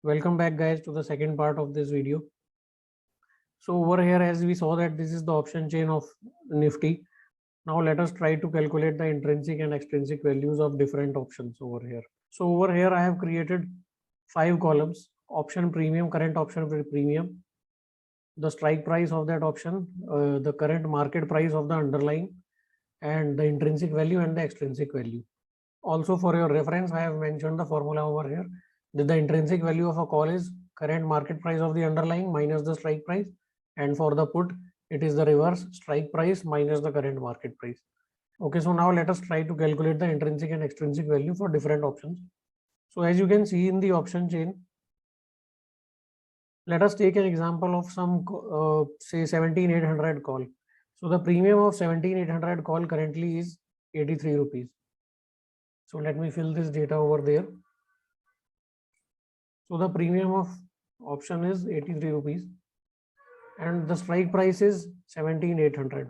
Welcome back guys to the second part of this video. So over here, as we saw that this is the option chain of Nifty. Now let us try to calculate the intrinsic and extrinsic values of different options over here. So over here I have created 5 columns: option premium, current option premium, the strike price of that option, the current market price of the underlying, and the intrinsic value and the extrinsic value. Also for your reference, I have mentioned the formula over here that the intrinsic value of a call is current market price of the underlying minus the strike price, and for the put it is the reverse, strike price minus the current market price. Okay, so now let us try to calculate the intrinsic and extrinsic value for different options. So as you can see in the option chain, let us take an example of some say 17800 call. So the premium of 17800 call currently is 83 rupees. So let me fill this data over there. So the premium of option is 83 rupees and the strike price is 17800,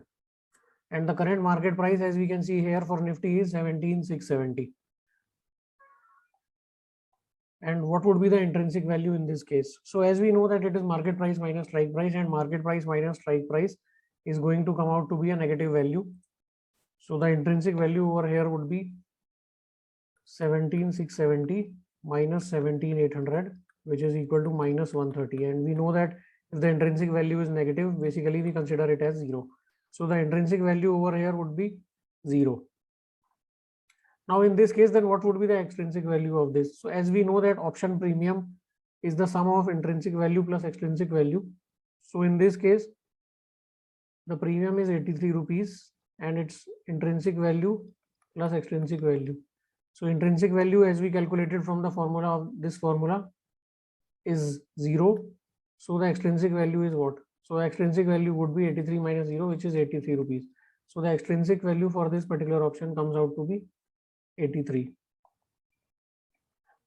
and the current market price, as we can see here for Nifty, is 17670. And what would be the intrinsic value in this case? So as we know that it is market price minus strike price, and market price minus strike price is going to come out to be a negative value. So the intrinsic value over here would be 17670 minus 17800, which is equal to minus 130. And we know that if the intrinsic value is negative, basically we consider it as 0. So the intrinsic value over here would be 0. Now in this case, then what would be the extrinsic value of this? So as we know that option premium is the sum of intrinsic value plus extrinsic value. So in this case, the premium is 83 rupees and its intrinsic value plus extrinsic value. So intrinsic value, as we calculated from the formula of this formula, is 0. So the extrinsic value is what? So extrinsic value would be 83 minus 0, which is 83 rupees. So the extrinsic value for this particular option comes out to be 83.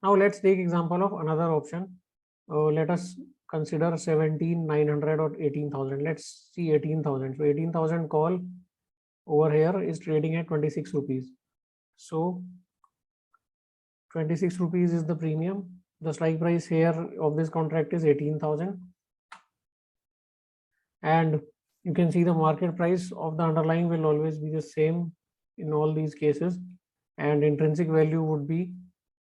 Now let's take example of another option. Let us consider 17900 or 18,000. Let's see 18,000. So 18,000 call over here is trading at 26 rupees. So 26 rupees is the premium. The strike price here of this contract is 18,000. And you can see the market price of the underlying will always be the same in all these cases. And intrinsic value would be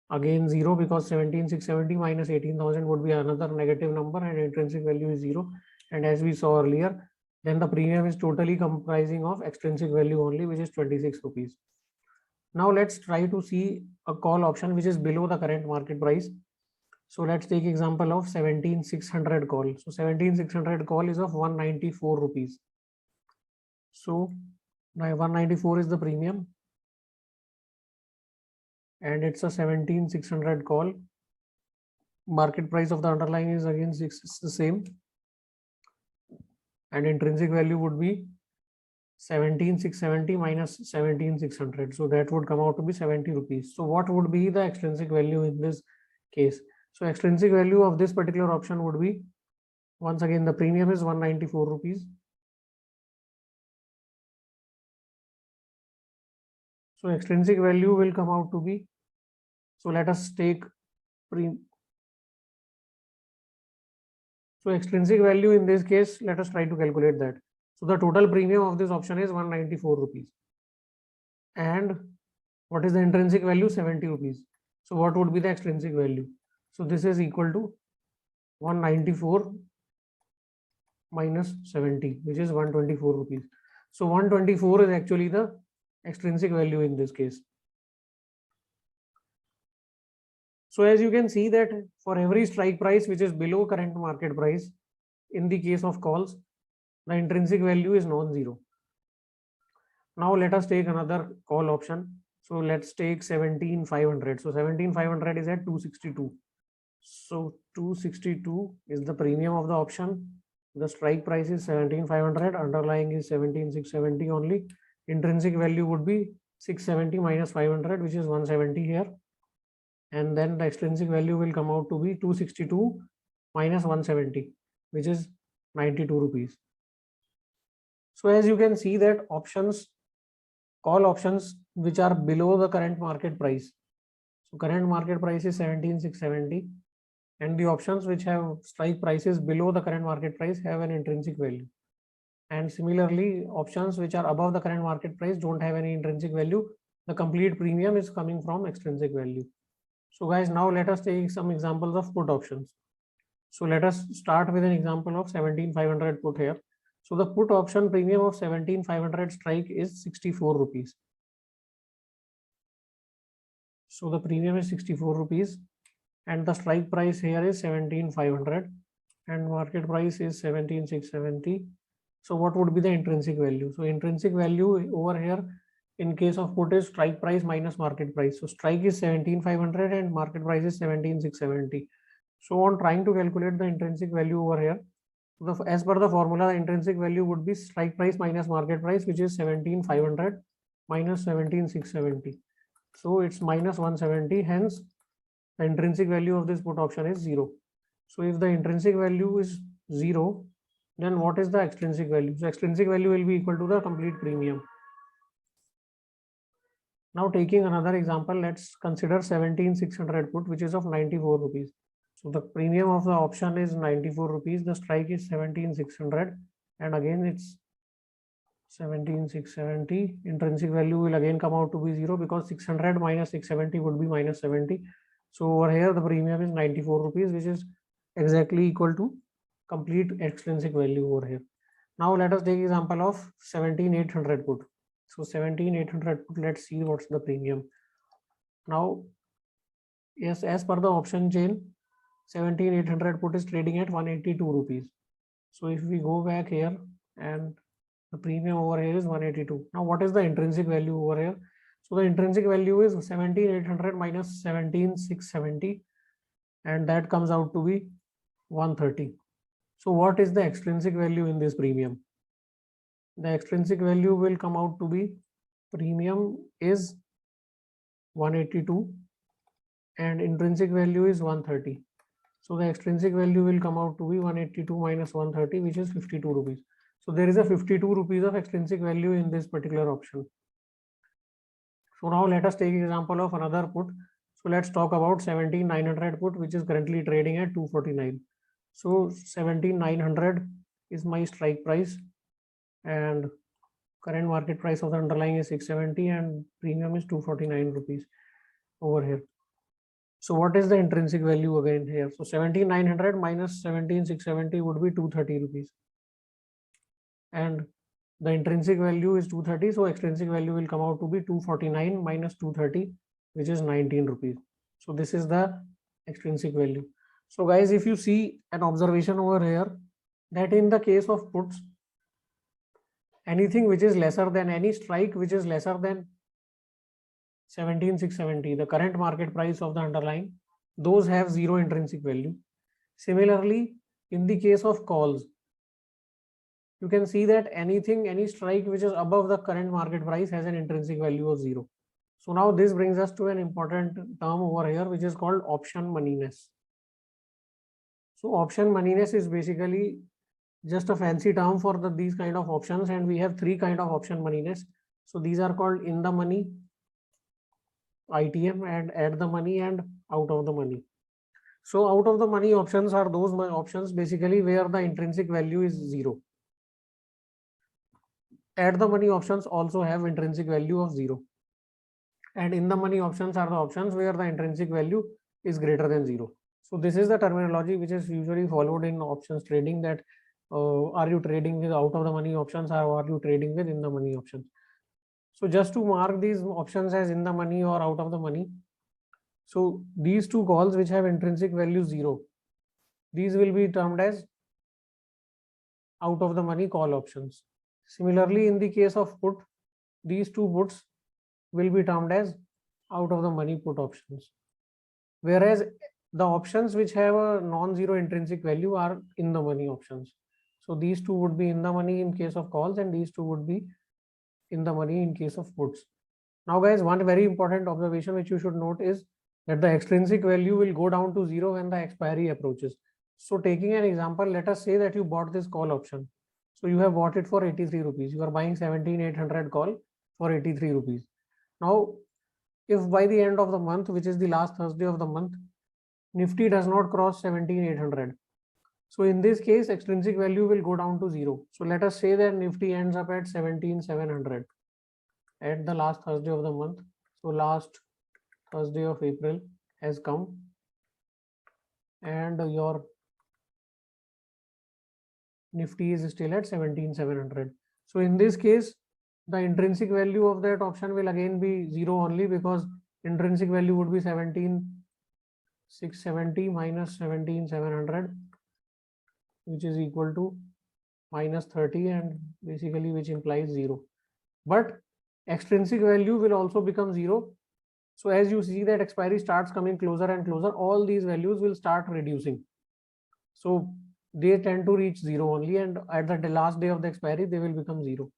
again 0, because 17670 minus 18,000 would be another negative number, and intrinsic value is 0. And as we saw earlier, then the premium is totally comprising of extrinsic value only, which is 26 rupees. Now let's try to see a call option which is below the current market price. So let's take example of 17600 call. So 17600 call is of 194 rupees. So now 194 is the premium and it's a 17600 call. Market price of the underlying is again the same, and intrinsic value would be 17670 minus 17600. So that would come out to be 70 rupees. So what would be the extrinsic value in this case? So extrinsic value of this particular option would be, once again, the premium is 194 rupees. So extrinsic value will come out to be, so let us take so extrinsic value in this case, let us try to calculate that. So the total premium of this option is 194 rupees. And what is the intrinsic value? 70 rupees. So what would be the extrinsic value? So this is equal to 194 minus 70, which is 124 rupees. So 124 is actually the extrinsic value in this case. So as you can see that for every strike price which is below current market price, in the case of calls, the intrinsic value is non-zero. Now let us take another call option. So let's take 17500. So 17500 is at 262. So 262 is the premium of the option. The strike price is 17500, underlying is 17670 only. Intrinsic value would be 670 minus 500, which is 170 here. And then the extrinsic value will come out to be 262 minus 170, which is 92 rupees. So as you can see that options, call options which are below the current market price. So current market price is 17670 and the options which have strike prices below the current market price have an intrinsic value. And similarly, options which are above the current market price don't have any intrinsic value. The complete premium is coming from extrinsic value. So guys, now let us take some examples of put options. So let us start with an example of 17,500 put here. So the put option premium of 17,500 strike is 64 rupees. So the premium is 64 rupees and the strike price here is 17,500 and market price is 17,670. So what would be the intrinsic value? So intrinsic value over here in case of put is strike price minus market price. So strike is 17,500 and market price is 17,670. So on trying to calculate the intrinsic value over here, as per the formula, the intrinsic value would be strike price minus market price, which is 17,500 minus 17,670. So it's minus 170. Hence, the intrinsic value of this put option is 0. So if the intrinsic value is 0, then what is the extrinsic value? So extrinsic value will be equal to the complete premium. Now taking another example, let's consider 17,600 put, which is of 94 rupees. So the premium of the option is 94 rupees. The strike is 17,600 and again it's 17,670. Intrinsic value will again come out to be 0 because 600 minus 670 would be minus 70. So over here the premium is 94 rupees, which is exactly equal to complete extrinsic value over here. Now let us take example of 17,800 put. So 17,800 put, let's see what's the premium. Now, yes, as per the option chain, 17,800 put is trading at 182 rupees. So if we go back here and the premium over here is 182. Now what is the intrinsic value over here? So the intrinsic value is 17,800 minus 17,670 and that comes out to be 130. So what is the extrinsic value in this premium? The extrinsic value will come out to be premium is 182 and intrinsic value is 130. So the extrinsic value will come out to be 182 minus 130, which is 52 rupees. So there is a 52 rupees of extrinsic value in this particular option. So now let us take example of another put. So let's talk about 17,900 put, which is currently trading at 249. So 17,900 is my strike price and current market price of the underlying is 670 and premium is 249 rupees over here. So what is the intrinsic value again here? So 17,900 minus 17,670 would be 230 rupees. And the intrinsic value is 230. So extrinsic value will come out to be 249 minus 230, which is 19 rupees. So this is the extrinsic value. So guys, if you see an observation over here, that in the case of puts, anything which is lesser than any strike which is lesser than 17,670, the current market price of the underlying, those have zero intrinsic value. Similarly, in the case of calls, you can see that any strike which is above the current market price has an intrinsic value of 0. So now this brings us to an important term over here, which is called option moneyness. So option moneyness is basically just a fancy term for these kind of options, and we have three kind of option moneyness. So these are called in the money, ITM, and at the money, and out of the money. So out of the money options are those options basically where the intrinsic value is 0. At the money options also have intrinsic value of 0. And in the money options are the options where the intrinsic value is greater than 0. So this is the terminology which is usually followed in options trading, that are you trading with out of the money options or are you trading with in the money options. So just to mark these options as in the money or out of the money, so these two calls which have intrinsic value 0, these will be termed as out of the money call options. Similarly, in the case of put, these two puts will be termed as out of the money put options. Whereas the options which have a non-zero intrinsic value are in the money options. So these two would be in the money in case of calls, and these two would be in the money in case of puts. Now guys, one very important observation which you should note is that the extrinsic value will go down to 0 when the expiry approaches. So taking an example, let us say that you bought this call option. So you have bought it for 83 rupees. You are buying 17,800 call for 83 rupees. Now, if by the end of the month, which is the last Thursday of the month, Nifty does not cross 17,800. So in this case, extrinsic value will go down to 0. So let us say that Nifty ends up at 17,700 at the last Thursday of the month. So last Thursday of April has come and your Nifty is still at 17,700. So in this case, the intrinsic value of that option will again be 0 only, because intrinsic value would be 17,670 minus 17,700, which is equal to minus 30, and basically which implies 0. But extrinsic value will also become 0. So as you see that expiry starts coming closer and closer, all these values will start reducing. So they tend to reach 0 only, and at the last day of the expiry, they will become 0.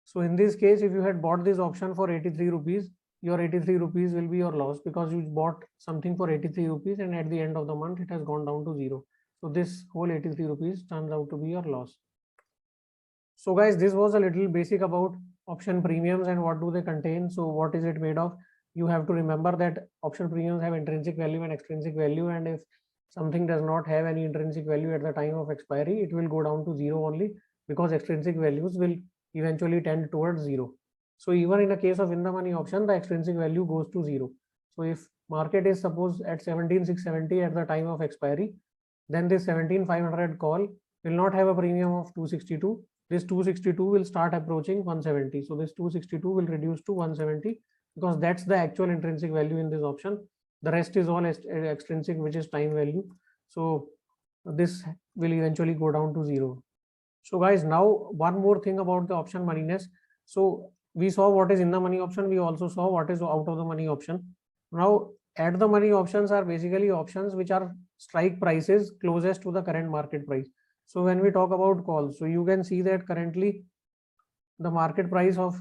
So in this case, if you had bought this option for 83 rupees, your 83 rupees will be your loss, because you bought something for 83 rupees and at the end of the month, it has gone down to 0. So this whole 83 rupees turns out to be your loss. So guys, this was a little basic about option premiums and what do they contain. So what is it made of? You have to remember that option premiums have intrinsic value and extrinsic value, and if something does not have any intrinsic value at the time of expiry, it will go down to 0 only, because extrinsic values will eventually tend towards 0. So even in a case of in the money option, the extrinsic value goes to 0. So if market is suppose at 17,670 at the time of expiry, then this 17,500 call will not have a premium of 262. This 262 will start approaching 170. So this 262 will reduce to 170, because that's the actual intrinsic value in this option. The rest is all extrinsic, which is time value. So this will eventually go down to 0. So guys, now one more thing about the option moneyness. So we saw what is in the money option. We also saw what is out of the money option. Now at the money options are basically options which are strike prices closest to the current market price. So when we talk about calls, so you can see that currently the market price of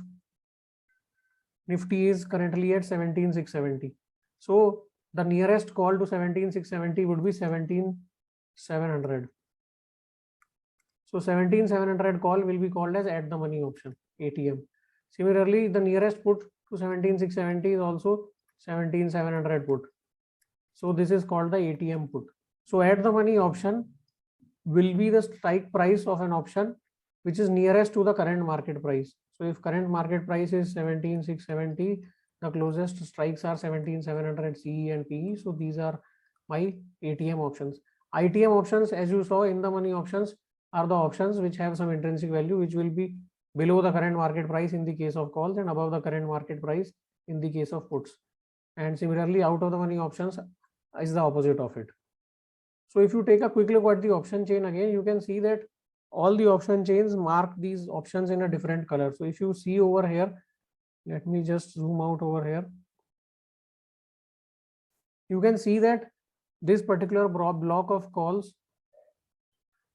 Nifty is currently at 17,670. So the nearest call to 17,670 would be 17,700. So 17,700 call will be called as at the money option, ATM. Similarly, the nearest put to 17,670 is also 17,700 put. So this is called the ATM put. So at the money option will be the strike price of an option which is nearest to the current market price. So if current market price is 17,670, the closest strikes are 17,700 CE and PE. So these are my ATM options. ITM options, as you saw in the money options, are the options which have some intrinsic value, which will be below the current market price in the case of calls and above the current market price in the case of puts. And similarly, out of the money options is the opposite of it. So if you take a quick look at the option chain again, you can see that all the option chains mark these options in a different color. So if you see over here, let me just zoom out over here. You can see that this particular block of calls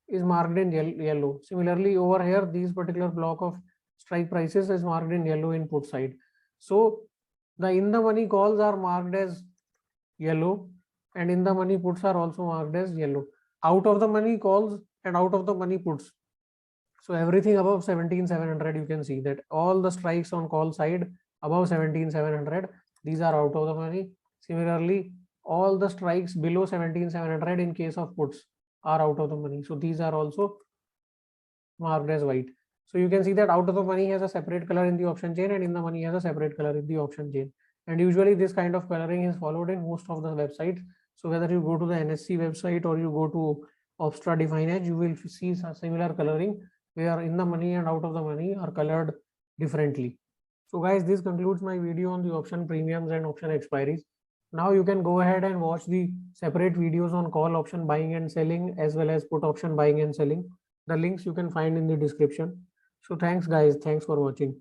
is marked in yellow. Similarly, over here, these particular block of strike prices is marked in yellow in put side. So the in the money calls are marked as yellow, and in the money puts are also marked as yellow. Out of the money calls and out of the money puts. So everything above 17,700, you can see that all the strikes on call side above 17,700, these are out of the money. Similarly, all the strikes below 17,700 in case of puts are out of the money. So these are also marked as white. So you can see that out of the money has a separate color in the option chain, and in the money has a separate color in the option chain. And usually this kind of coloring is followed in most of the websites. So whether you go to the NSC website or you go to Opstra Define Edge, you will see some similar coloring where in the money and out of the money are colored differently. So guys, this concludes my video on the option premiums and option expiries. Now you can go ahead and watch the separate videos on call option buying and selling, as well as put option buying and selling. The links you can find in the description. So thanks guys, thanks for watching.